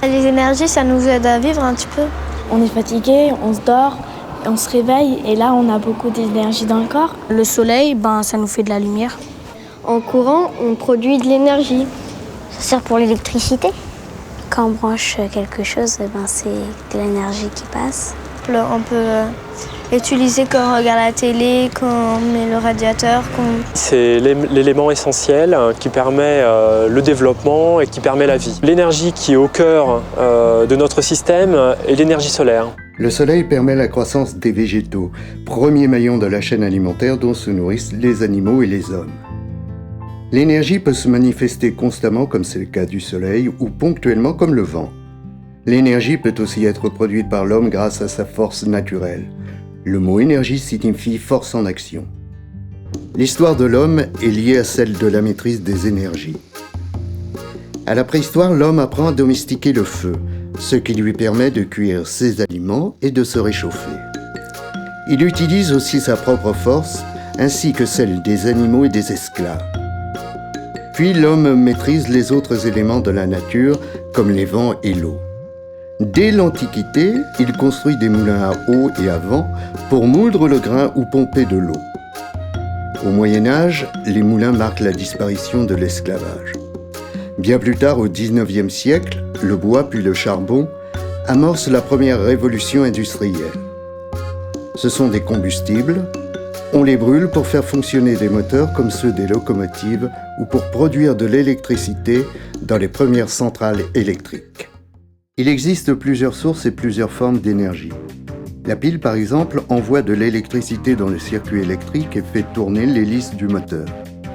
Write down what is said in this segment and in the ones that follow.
Les énergies, ça nous aide à vivre un petit peu. On est fatigué, on se dort, on se réveille et là on a beaucoup d'énergie dans le corps. Le soleil, ça nous fait de la lumière. En courant, on produit de l'énergie. Ça sert pour l'électricité. Quand on branche quelque chose, c'est de l'énergie qui passe. On peut l'utiliser quand on regarde la télé, quand on met le radiateur. C'est l'élément essentiel qui permet le développement et qui permet la vie. L'énergie qui est au cœur de notre système est l'énergie solaire. Le soleil permet la croissance des végétaux, premier maillon de la chaîne alimentaire dont se nourrissent les animaux et les hommes. L'énergie peut se manifester constamment comme c'est le cas du soleil ou ponctuellement comme le vent. L'énergie peut aussi être produite par l'homme grâce à sa force naturelle. Le mot énergie signifie force en action. L'histoire de l'homme est liée à celle de la maîtrise des énergies. À la préhistoire, l'homme apprend à domestiquer le feu, ce qui lui permet de cuire ses aliments et de se réchauffer. Il utilise aussi sa propre force, ainsi que celle des animaux et des esclaves. Puis l'homme maîtrise les autres éléments de la nature, comme les vents et l'eau. Dès l'Antiquité, il construit des moulins à eau et à vent pour moudre le grain ou pomper de l'eau. Au Moyen-Âge, les moulins marquent la disparition de l'esclavage. Bien plus tard, au XIXe siècle, le bois puis le charbon amorcent la première révolution industrielle. Ce sont des combustibles. On les brûle pour faire fonctionner des moteurs comme ceux des locomotives ou pour produire de l'électricité dans les premières centrales électriques. Il existe plusieurs sources et plusieurs formes d'énergie. La pile, par exemple, envoie de l'électricité dans le circuit électrique et fait tourner l'hélice du moteur.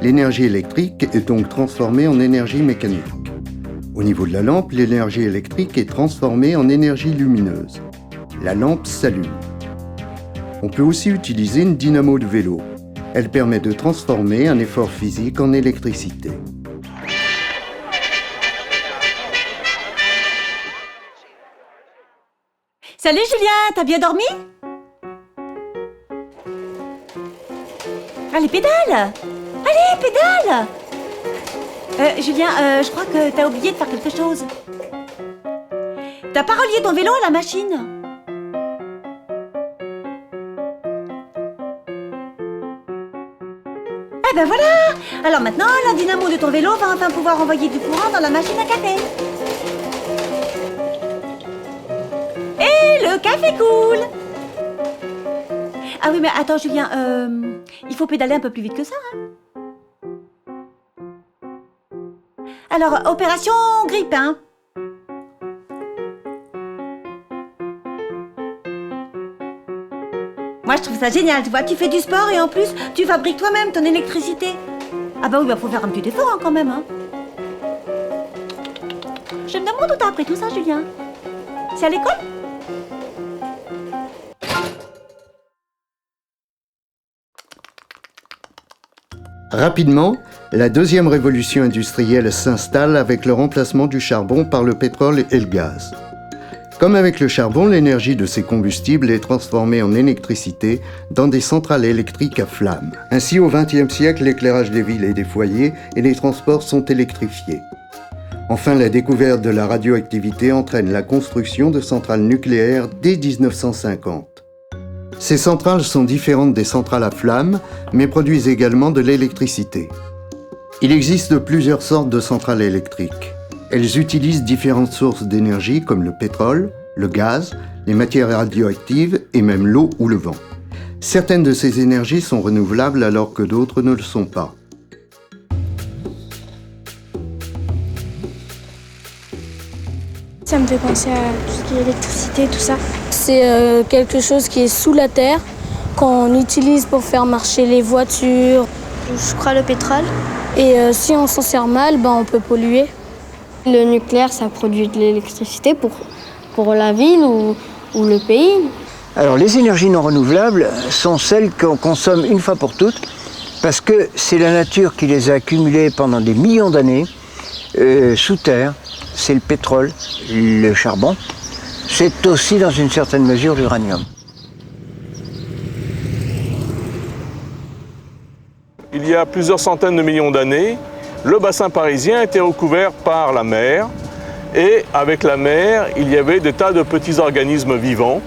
L'énergie électrique est donc transformée en énergie mécanique. Au niveau de la lampe, l'énergie électrique est transformée en énergie lumineuse. La lampe s'allume. On peut aussi utiliser une dynamo de vélo. Elle permet de transformer un effort physique en électricité. Salut Julien, t'as bien dormi? Allez, pédale! Allez, pédale! Julien, je crois que t'as oublié de faire quelque chose. T'as pas relié ton vélo à la machine? Eh ben voilà! Alors maintenant, la dynamo de ton vélo va enfin pouvoir envoyer du courant dans la machine à café. Et le café coule! Ah oui, mais attends Julien, il faut pédaler un peu plus vite que ça, hein? Alors, opération grippe, hein? Moi, je trouve ça génial, tu vois, tu fais du sport et en plus, tu fabriques toi-même ton électricité. Ah bah oui, faut faire un petit effort, hein, quand même, hein. Je me demande où t'as appris tout ça, Julien? C'est à l'école? Rapidement, la deuxième révolution industrielle s'installe avec le remplacement du charbon par le pétrole et le gaz. Comme avec le charbon, l'énergie de ces combustibles est transformée en électricité dans des centrales électriques à flammes. Ainsi, au XXe siècle, l'éclairage des villes et des foyers et les transports sont électrifiés. Enfin, la découverte de la radioactivité entraîne la construction de centrales nucléaires dès 1950. Ces centrales sont différentes des centrales à flammes, mais produisent également de l'électricité. Il existe plusieurs sortes de centrales électriques. Elles utilisent différentes sources d'énergie comme le pétrole, le gaz, les matières radioactives et même l'eau ou le vent. Certaines de ces énergies sont renouvelables alors que d'autres ne le sont pas. Ça me fait penser à tout ce qui est électricité, tout ça. C'est quelque chose qui est sous la terre, qu'on utilise pour faire marcher les voitures. Je crois le pétrole. Et si on s'en sert mal, on peut polluer. Le nucléaire, ça produit de l'électricité pour la ville ou le pays. Alors les énergies non renouvelables sont celles qu'on consomme une fois pour toutes parce que c'est la nature qui les a accumulées pendant des millions d'années sous terre. C'est le pétrole, le charbon. C'est aussi dans une certaine mesure l'uranium. Il y a plusieurs centaines de millions d'années, le bassin parisien était recouvert par la mer Et avec la mer, il y avait des tas de petits organismes vivants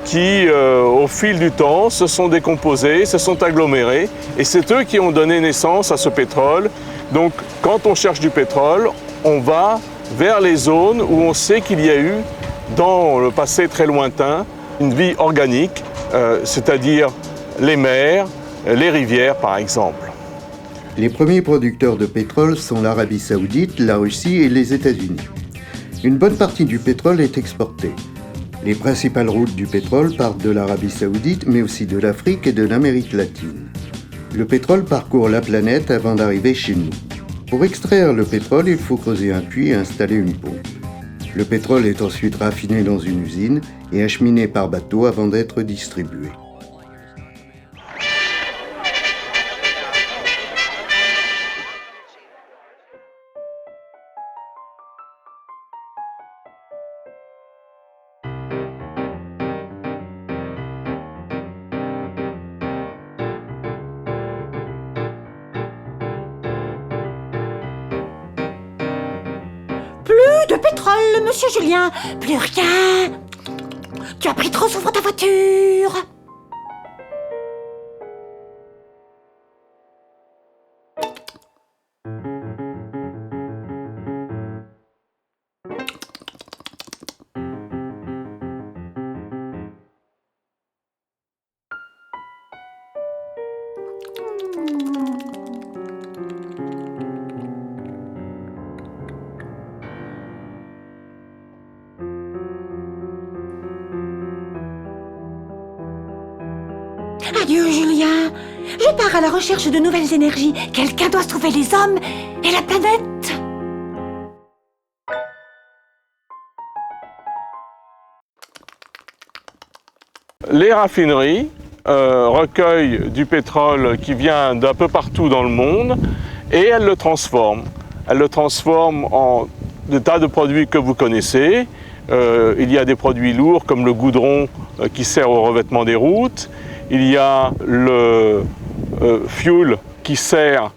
qui, au fil du temps, se sont décomposés, se sont agglomérés. Et c'est eux qui ont donné naissance à ce pétrole. Donc, quand on cherche du pétrole, on va vers les zones où on sait qu'il y a eu, dans le passé très lointain, une vie organique, c'est-à-dire les mers, les rivières, par exemple. Les premiers producteurs de pétrole sont l'Arabie Saoudite, la Russie et les États-Unis. Une bonne partie du pétrole est exportée. Les principales routes du pétrole partent de l'Arabie Saoudite, mais aussi de l'Afrique et de l'Amérique latine. Le pétrole parcourt la planète avant d'arriver chez nous. Pour extraire le pétrole, il faut creuser un puits et installer une pompe. Le pétrole est ensuite raffiné dans une usine et acheminé par bateau avant d'être distribué. Plus de pétrole, monsieur Julien. Plus rien. Tu as pris trop souvent ta voiture. Adieu, Julien. Je pars à la recherche de nouvelles énergies. Quelqu'un doit sauver les hommes et la planète. Les raffineries recueillent du pétrole qui vient d'un peu partout dans le monde et elles le transforment. Elles le transforment en des tas de produits que vous connaissez. Il y a des produits lourds comme le goudron qui sert au revêtement des routes. Il y a le fuel qui sert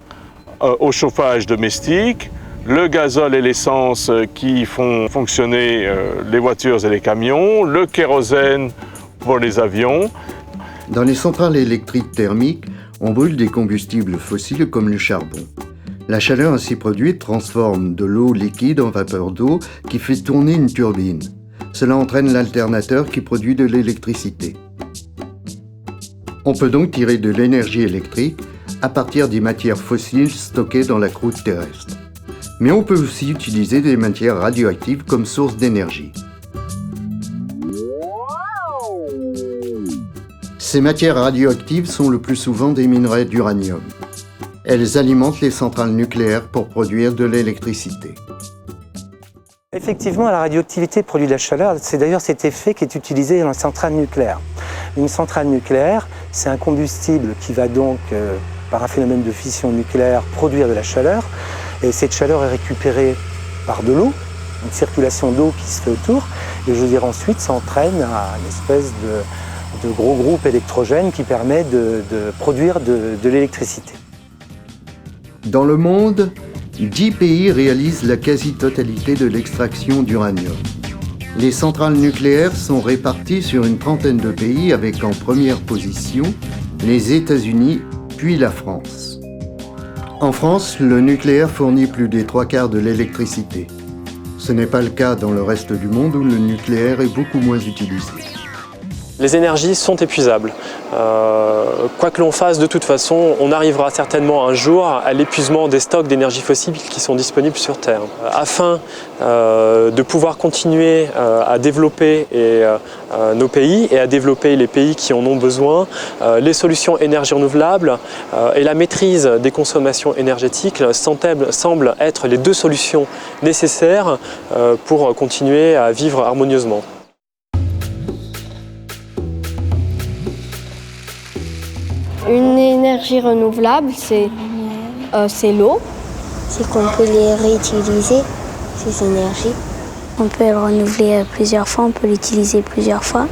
au chauffage domestique, le gazole et l'essence qui font fonctionner les voitures et les camions, le kérosène pour les avions. Dans les centrales électriques thermiques, on brûle des combustibles fossiles comme le charbon. La chaleur ainsi produite transforme de l'eau liquide en vapeur d'eau qui fait tourner une turbine. Cela entraîne l'alternateur qui produit de l'électricité. On peut donc tirer de l'énergie électrique à partir des matières fossiles stockées dans la croûte terrestre. Mais on peut aussi utiliser des matières radioactives comme source d'énergie. Ces matières radioactives sont le plus souvent des minerais d'uranium. Elles alimentent les centrales nucléaires pour produire de l'électricité. Effectivement, la radioactivité produit de la chaleur. C'est d'ailleurs cet effet qui est utilisé dans les centrales nucléaires. Une centrale nucléaire, c'est un combustible qui va donc, par un phénomène de fission nucléaire, produire de la chaleur. Et cette chaleur est récupérée par de l'eau, une circulation d'eau qui se fait autour. Et je veux dire, ensuite, ça entraîne une espèce de gros groupe électrogène qui permet de produire de l'électricité. Dans le monde, 10 pays réalisent la quasi-totalité de l'extraction d'uranium. Les centrales nucléaires sont réparties sur une trentaine de pays avec en première position les États-Unis puis la France. En France, le nucléaire fournit plus des 3/4 de l'électricité. Ce n'est pas le cas dans le reste du monde où le nucléaire est beaucoup moins utilisé. Les énergies sont épuisables. Quoi que l'on fasse, de toute façon, on arrivera certainement un jour à l'épuisement des stocks d'énergie fossile qui sont disponibles sur Terre. Afin de pouvoir continuer à développer nos pays et à développer les pays qui en ont besoin, les solutions énergie renouvelables et la maîtrise des consommations énergétiques semblent être les deux solutions nécessaires pour continuer à vivre harmonieusement. Une énergie renouvelable, c'est l'eau. C'est qu'on peut les réutiliser, ces énergies. On peut le renouveler plusieurs fois, on peut l'utiliser plusieurs fois.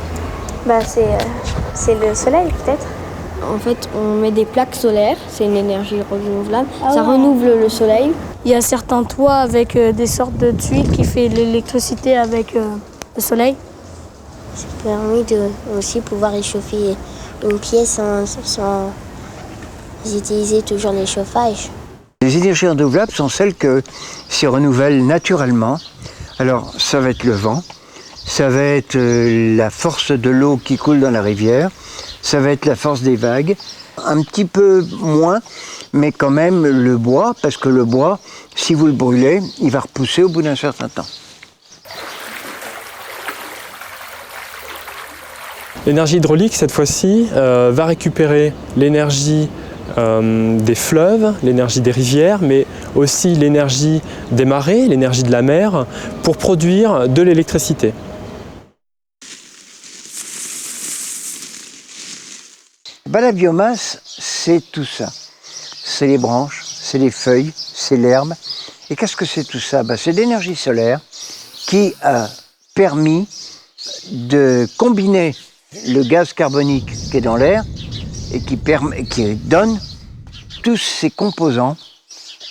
C'est le soleil peut-être. En fait, on met des plaques solaires, c'est une énergie renouvelable. Ça renouvelle le soleil. Il y a certains toits avec des sortes de tuiles qui font l'électricité avec le soleil. Ça permet de aussi pouvoir réchauffer une pièce sans utiliser toujours les chauffages. Les énergies renouvelables sont celles qui se renouvellent naturellement. Alors, ça va être le vent, ça va être la force de l'eau qui coule dans la rivière, ça va être la force des vagues, un petit peu moins, mais quand même le bois, parce que le bois, si vous le brûlez, il va repousser au bout d'un certain temps. L'énergie hydraulique, cette fois-ci, va récupérer l'énergie des fleuves, l'énergie des rivières, mais aussi l'énergie des marées, l'énergie de la mer, pour produire de l'électricité. La biomasse, c'est tout ça. C'est les branches, c'est les feuilles, c'est l'herbe. Et qu'est-ce que c'est tout ça? C'est l'énergie solaire qui a permis de combiner le gaz carbonique qui est dans l'air et qui donne tous ces composants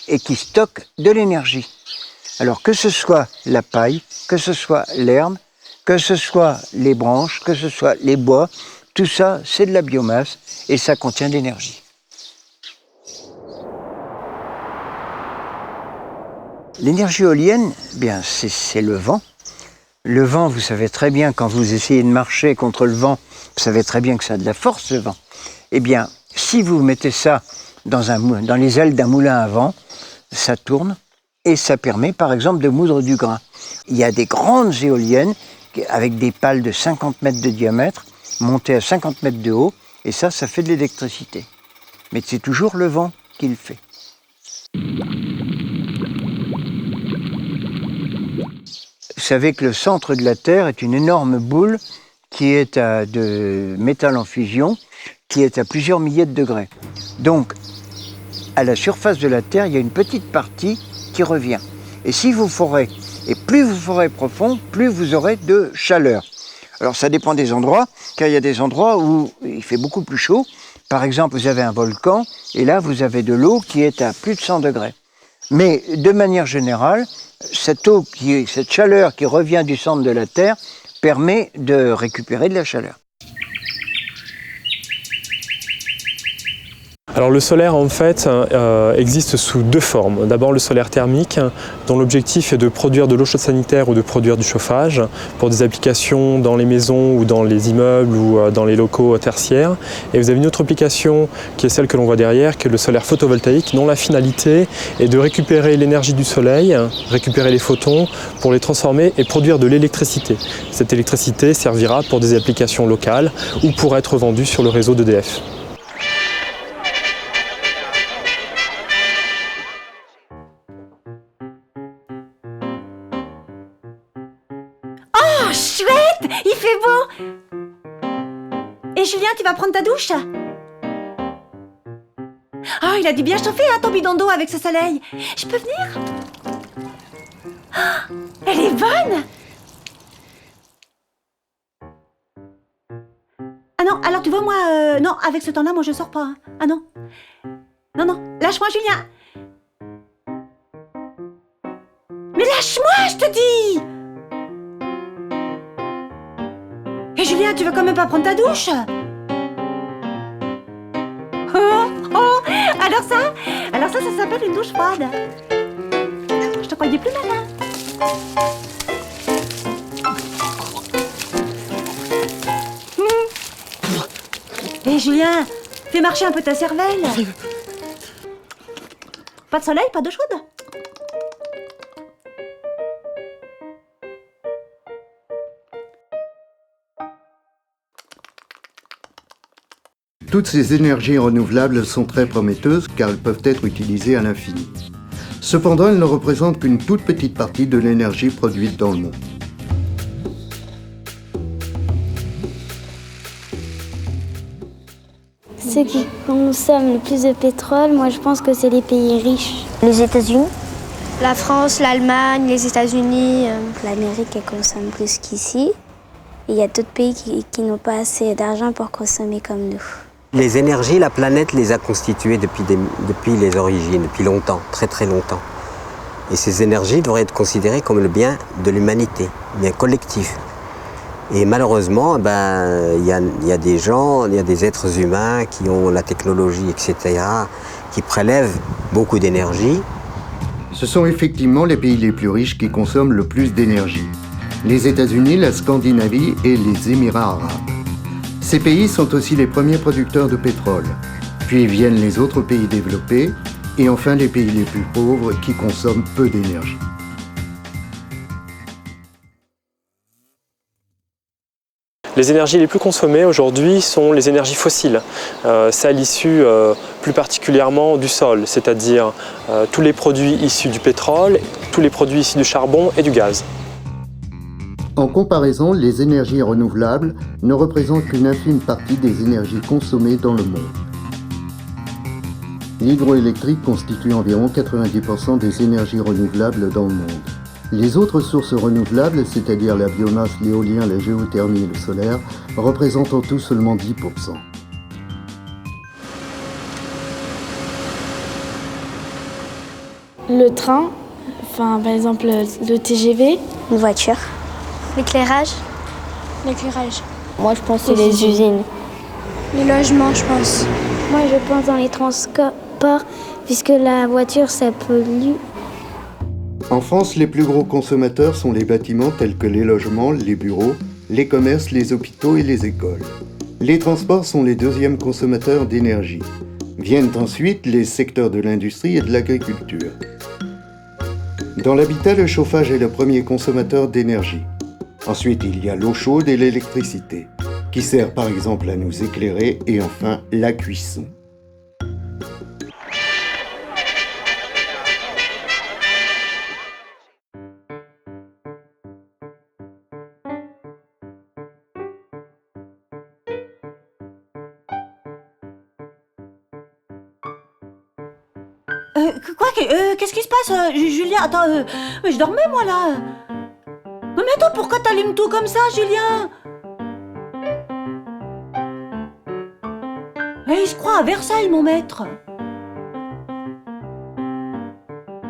et qui stocke de l'énergie. Alors que ce soit la paille, que ce soit l'herbe, que ce soit les branches, que ce soit les bois, tout ça c'est de la biomasse et ça contient de l'énergie. L'énergie éolienne, bien c'est le vent. Le vent, vous savez très bien, quand vous essayez de marcher contre le vent, vous savez très bien que ça a de la force, le vent. Eh bien, si vous mettez ça dans les ailes d'un moulin à vent, ça tourne et ça permet, par exemple, de moudre du grain. Il y a des grandes éoliennes avec des pales de 50 mètres de diamètre, montées à 50 mètres de haut, et ça fait de l'électricité. Mais c'est toujours le vent qui le fait. Vous savez que le centre de la Terre est une énorme boule qui est de métal en fusion, qui est à plusieurs milliers de degrés. Donc, à la surface de la Terre, il y a une petite partie qui revient. Et si vous forez, et plus vous forez profond, plus vous aurez de chaleur. Alors ça dépend des endroits, car il y a des endroits où il fait beaucoup plus chaud. Par exemple, vous avez un volcan, et là vous avez de l'eau qui est à plus de 100 degrés. Mais de manière générale, cette chaleur qui revient du centre de la Terre permet de récupérer de la chaleur. Alors le solaire en fait existe sous deux formes. D'abord le solaire thermique dont l'objectif est de produire de l'eau chaude sanitaire ou de produire du chauffage pour des applications dans les maisons ou dans les immeubles ou dans les locaux tertiaires. Et vous avez une autre application qui est celle que l'on voit derrière, qui est le solaire photovoltaïque dont la finalité est de récupérer l'énergie du soleil, récupérer les photons pour les transformer et produire de l'électricité. Cette électricité servira pour des applications locales ou pour être vendue sur le réseau d'EDF. Oh, chouette! Il fait beau! Et Julien, tu vas prendre ta douche? Oh, il a dû bien chauffer ton bidon d'eau avec ce soleil. Je peux venir? Oh, elle est bonne! Ah non, alors tu vois, moi... non, avec ce temps-là, moi je sors pas. Hein. Ah non. Non, non, lâche-moi, Julien! Mais lâche-moi, je te dis! Et Julien, tu veux quand même pas prendre ta douche? Oh, alors ça s'appelle une douche froide. Je te croyais plus malin. Et Julien, fais marcher un peu ta cervelle. Pas de soleil, pas d'eau chaude? Toutes ces énergies renouvelables sont très prometteuses car elles peuvent être utilisées à l'infini. Cependant, elles ne représentent qu'une toute petite partie de l'énergie produite dans le monde. Ceux qui consomment le plus de pétrole, moi je pense que c'est les pays riches. Les États-Unis? La France, l'Allemagne, les États-Unis. L'Amérique, elle consomme plus qu'ici. Il y a d'autres pays qui n'ont pas assez d'argent pour consommer comme nous. Les énergies, la planète les a constituées depuis les origines, depuis longtemps, très très longtemps. Et ces énergies devraient être considérées comme le bien de l'humanité, le bien collectif. Et malheureusement, il y a des gens, il y a des êtres humains qui ont la technologie, etc., qui prélèvent beaucoup d'énergie. Ce sont effectivement les pays les plus riches qui consomment le plus d'énergie. Les États-Unis, la Scandinavie et les Émirats arabes. Ces pays sont aussi les premiers producteurs de pétrole. Puis viennent les autres pays développés et enfin les pays les plus pauvres qui consomment peu d'énergie. Les énergies les plus consommées aujourd'hui sont les énergies fossiles. C'est à l'issue plus particulièrement du sol, c'est-à-dire tous les produits issus du pétrole, tous les produits issus du charbon et du gaz. En comparaison, les énergies renouvelables ne représentent qu'une infime partie des énergies consommées dans le monde. L'hydroélectrique constitue environ 90% des énergies renouvelables dans le monde. Les autres sources renouvelables, c'est-à-dire la biomasse, l'éolien, la géothermie et le solaire, représentent en tout seulement 10%. Le train, par exemple le TGV. Une voiture. L'éclairage. L'éclairage. Moi, je pense que c'est les usines. Les logements, je pense. Moi, je pense dans les transports, puisque la voiture, ça pollue. En France, les plus gros consommateurs sont les bâtiments tels que les logements, les bureaux, les commerces, les hôpitaux et les écoles. Les transports sont les deuxièmes consommateurs d'énergie. Viennent ensuite les secteurs de l'industrie et de l'agriculture. Dans l'habitat, le chauffage est le premier consommateur d'énergie. Ensuite, il y a l'eau chaude et l'électricité, qui sert par exemple à nous éclairer, et enfin la cuisson. Qu'est-ce qui se passe, Julien? Attends, mais je dormais, moi, là. Non, mais attends, pourquoi t'allumes tout comme ça, Julien? Il se croit à Versailles, mon maître.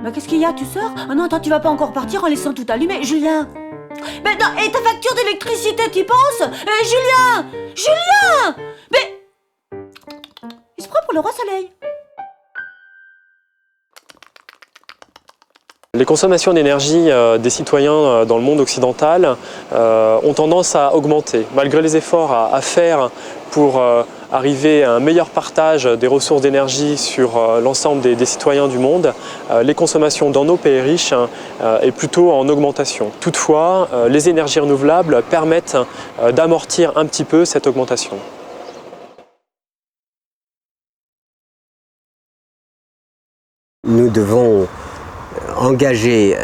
Bah, qu'est-ce qu'il y a, tu sors? Ah non, attends, tu vas pas encore partir en laissant tout allumé, Julien. Mais non, et ta facture d'électricité, t'y penses? Julien! Julien! Mais... il se prend pour le roi Soleil. Les consommations d'énergie des citoyens dans le monde occidental ont tendance à augmenter. Malgré les efforts à faire pour arriver à un meilleur partage des ressources d'énergie sur l'ensemble des citoyens du monde, les consommations dans nos pays riches est plutôt en augmentation. Toutefois, les énergies renouvelables permettent d'amortir un petit peu cette augmentation. Nous devons engager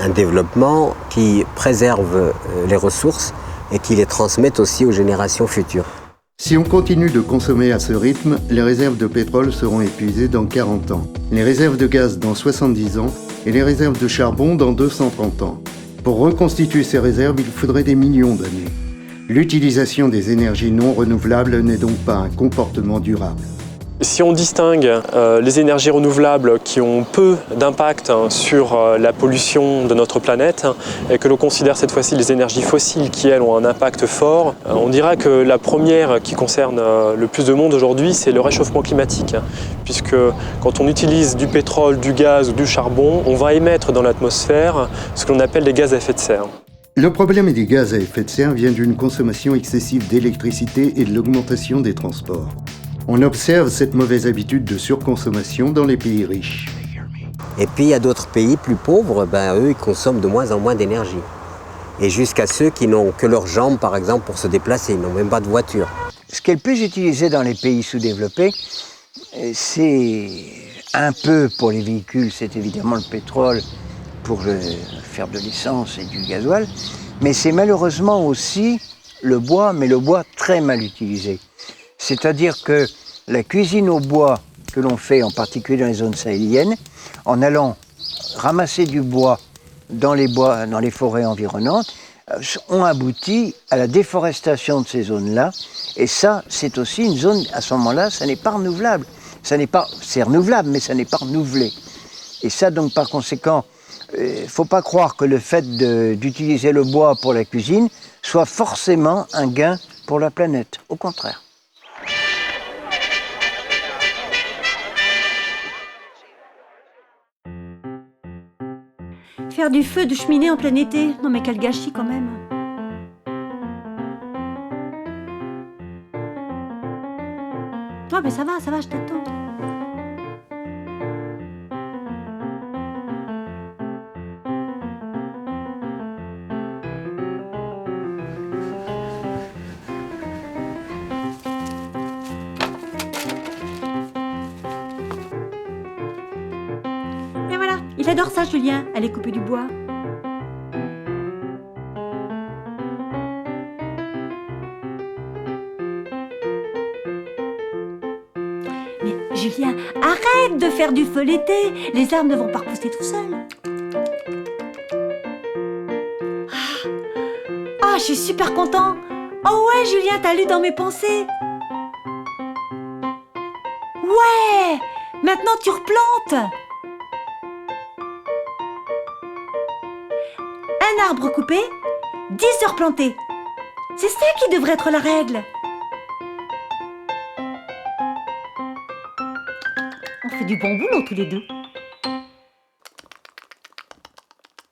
un développement qui préserve les ressources et qui les transmette aussi aux générations futures. Si on continue de consommer à ce rythme, les réserves de pétrole seront épuisées dans 40 ans, les réserves de gaz dans 70 ans et les réserves de charbon dans 230 ans. Pour reconstituer ces réserves, il faudrait des millions d'années. L'utilisation des énergies non renouvelables n'est donc pas un comportement durable. Si on distingue les énergies renouvelables qui ont peu d'impact sur la pollution de notre planète et que l'on considère cette fois-ci les énergies fossiles qui, elles, ont un impact fort, on dira que la première qui concerne le plus de monde aujourd'hui, c'est le réchauffement climatique. Puisque quand on utilise du pétrole, du gaz ou du charbon, on va émettre dans l'atmosphère ce que l'on appelle les gaz à effet de serre. Le problème des gaz à effet de serre vient d'une consommation excessive d'électricité et de l'augmentation des transports. On observe cette mauvaise habitude de surconsommation dans les pays riches. Et puis il y a d'autres pays plus pauvres, eux ils consomment de moins en moins d'énergie. Et jusqu'à ceux qui n'ont que leurs jambes par exemple pour se déplacer, ils n'ont même pas de voiture. Ce qui est le plus utilisé dans les pays sous-développés, c'est un peu pour les véhicules, c'est évidemment le pétrole pour faire de l'essence et du gasoil, mais c'est malheureusement aussi le bois, mais le bois très mal utilisé. C'est-à-dire que la cuisine au bois que l'on fait, en particulier dans les zones sahéliennes, en allant ramasser du bois dans les forêts environnantes, ont abouti à la déforestation de ces zones-là. Et ça, c'est aussi une zone, à ce moment-là, ça n'est pas renouvelable. C'est renouvelable, mais ça n'est pas renouvelé. Et ça, donc, par conséquent, Il ne faut pas croire que le fait d'utiliser le bois pour la cuisine soit forcément un gain pour la planète. Au contraire. Faire du feu de cheminée en plein été, non mais quel gâchis quand même. Oh mais ça va, je t'attends. Et voilà, il adore ça Julien, aller couper du bois. Mais Julien, arrête de faire du feu l'été. Les arbres ne vont pas repousser tout seuls. Ah, je suis super content. Oh ouais, Julien, t'as lu dans mes pensées. Ouais, maintenant tu replantes. Un arbre coupé, 10 heures plantées. C'est ça qui devrait être la règle. On fait du bon boulot tous les deux.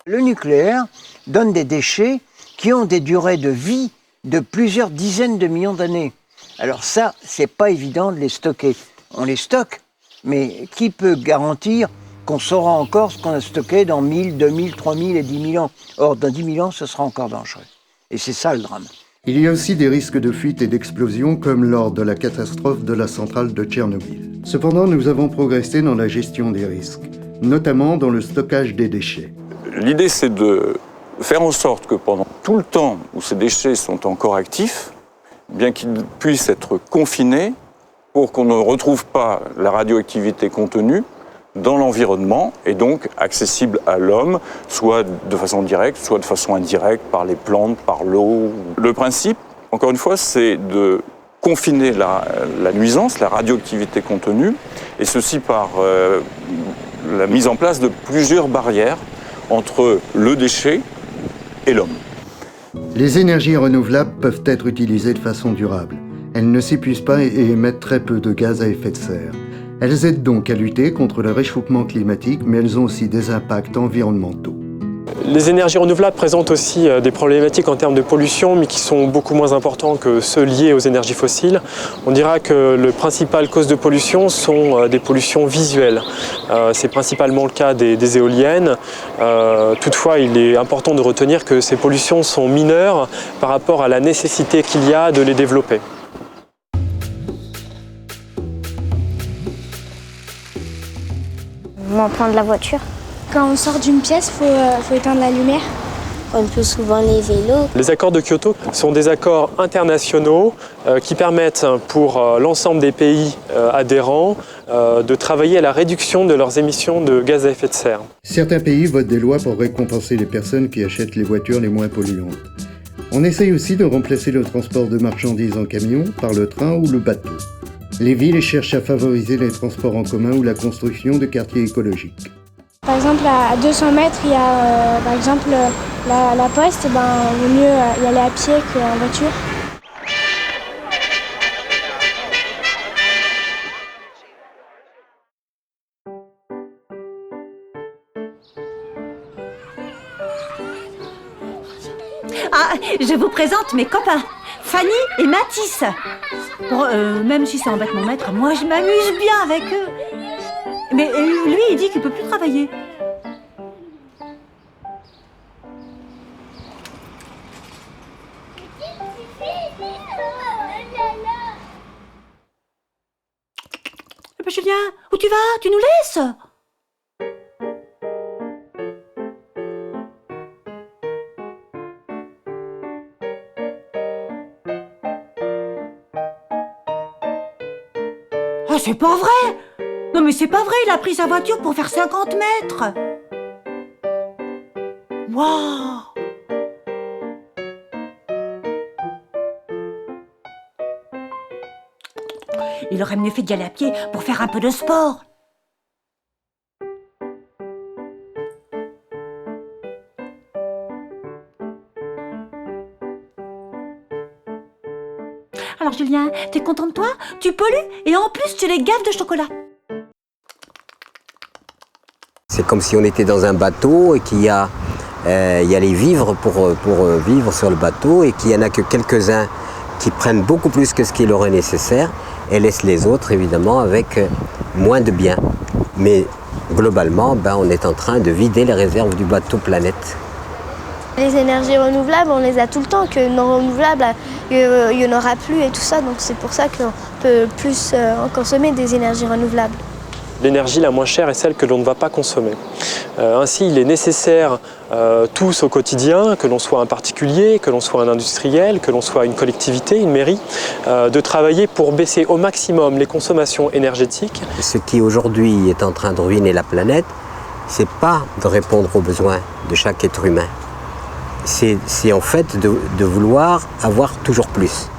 Le nucléaire donne des déchets qui ont des durées de vie de plusieurs dizaines de millions d'années. Alors ça, c'est pas évident de les stocker. On les stocke, mais qui peut garantir qu'on saura encore ce qu'on a stocké dans 1000, 2000, 3000 et 10 000 ans? Or, dans 10 000 ans, ce sera encore dangereux. Et c'est ça le drame. Il y a aussi des risques de fuite et d'explosion, comme lors de la catastrophe de la centrale de Tchernobyl. Cependant, nous avons progressé dans la gestion des risques, notamment dans le stockage des déchets. L'idée, c'est de faire en sorte que pendant tout le temps où ces déchets sont encore actifs, bien qu'ils puissent être confinés pour qu'on ne retrouve pas la radioactivité contenue dans l'environnement et donc accessible à l'homme, soit de façon directe, soit de façon indirecte, par les plantes, par l'eau. Le principe, encore une fois, c'est de confiner la nuisance, la radioactivité contenue, et ceci par la mise en place de plusieurs barrières entre le déchet et l'homme. Les énergies renouvelables peuvent être utilisées de façon durable. Elles ne s'épuisent pas et émettent très peu de gaz à effet de serre. Elles aident donc à lutter contre le réchauffement climatique, mais elles ont aussi des impacts environnementaux. Les énergies renouvelables présentent aussi des problématiques en termes de pollution, mais qui sont beaucoup moins importants que ceux liés aux énergies fossiles. On dira que les principales causes de pollution sont des pollutions visuelles. C'est principalement le cas des éoliennes. Toutefois, il est important de retenir que ces pollutions sont mineures par rapport à la nécessité qu'il y a de les développer. On prend la voiture. Quand on sort d'une pièce, il faut éteindre la lumière. On peut souvent les vélos. Les accords de Kyoto sont des accords internationaux qui permettent pour l'ensemble des pays adhérents de travailler à la réduction de leurs émissions de gaz à effet de serre. Certains pays votent des lois pour récompenser les personnes qui achètent les voitures les moins polluantes. On essaye aussi de remplacer le transport de marchandises en camion par le train ou le bateau. Les villes cherchent à favoriser les transports en commun ou la construction de quartiers écologiques. Par exemple, à 200 mètres, il y a par exemple la poste. Il vaut mieux y aller à pied qu'en voiture. Ah, je vous présente mes copains, Fanny et Mathis. Bon, même si ça embête mon maître, moi je m'amuse bien avec eux. Mais lui, il dit qu'il peut plus travailler. Eh ben, Julien, où tu vas? Tu nous laisses? Ah, c'est pas vrai! Non mais c'est pas vrai, il a pris sa voiture pour faire 50 mètres! Waouh! Il aurait mieux fait d'y aller à pied pour faire un peu de sport. Alors Julien, t'es content de toi? Tu pollues et en plus tu les gaves de chocolat. C'est comme si on était dans un bateau et qu'il y a les vivres pour vivre sur le bateau et qu'il n'y en a que quelques-uns qui prennent beaucoup plus que ce qui leur est nécessaire et laissent les autres évidemment avec moins de biens. Mais globalement, on est en train de vider les réserves du bateau planète. Les énergies renouvelables, on les a tout le temps, que non renouvelables, il n'y en aura plus et tout ça, donc c'est pour ça qu'on peut plus consommer des énergies renouvelables. L'énergie la moins chère est celle que l'on ne va pas consommer. Ainsi, il est nécessaire tous au quotidien, que l'on soit un particulier, que l'on soit un industriel, que l'on soit une collectivité, une mairie, de travailler pour baisser au maximum les consommations énergétiques. Ce qui aujourd'hui est en train de ruiner la planète, c'est pas de répondre aux besoins de chaque être humain. C'est en fait de vouloir avoir toujours plus.